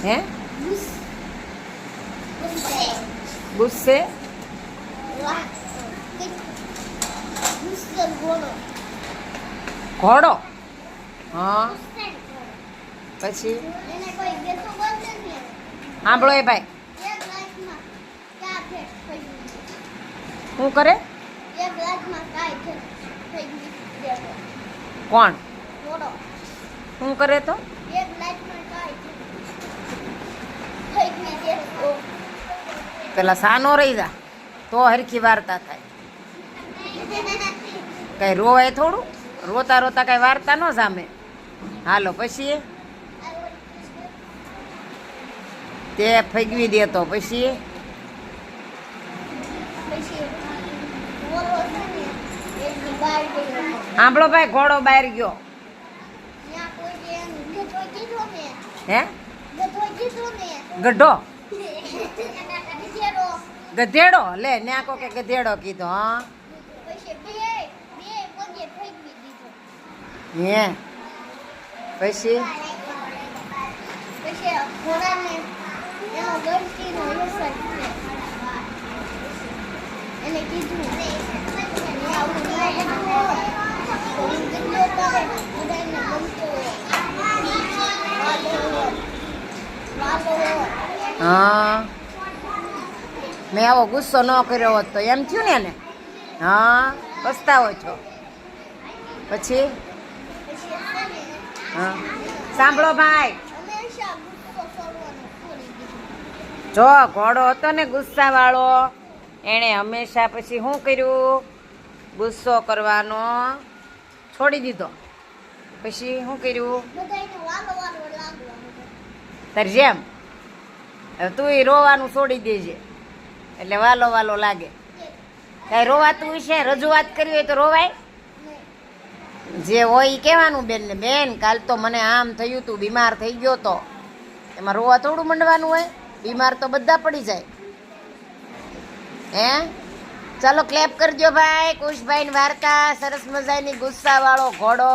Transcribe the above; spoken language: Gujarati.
હે ગુસ્સે ઘોડો હા પછી સાંભળો એ ભાઈ શું કરે કોણ શું કરે તો પેલા સાનો રહી જા તો હરખી વાર્તા થાય કઈ રોવાય થોડું રોતા રોતા કઈ વાર્તા ન સામે હાલો પછી તે ફગવી દેતો પછી સાંભળો ભાઈ ઘોડો બહાર ગયો હે ગઢો ગધેડો લે ન્યા કો કે ગધેડો કીધો હા હે પછી હા મેં આવો ગુસ્સો ન કર્યો હોત તો એમ થયું ને હા પસ્તાવો છો પછી હા સાંભળો ભાઈ જો ઘોડો હતો ને ગુસ્સાવાળો એણે હંમેશા પછી શું કર્યું ગુસ્સો કરવાનો છોડી દીધો પછી શું કર્યું તાર જેમ તું રોવાનું છોડી દેજે એટલે વાલો વાલો લાગે કાંઈ રોવાતું છે રજૂઆત કરવી હોય તો રોવાય જે હોય એ કહેવાનું બેન ને બેન કાલ તો મને આમ થયું તું બીમાર થઈ ગયો તો એમાં રોવા થોડું મંડવાનું હોય બીમાર તો બધા પડી જાય હે ચાલો ક્લેપ કરજો ભાઈ કુશભાઈની વાર્તા સરસ મજાની ગુસ્સાવાળો ઘોડો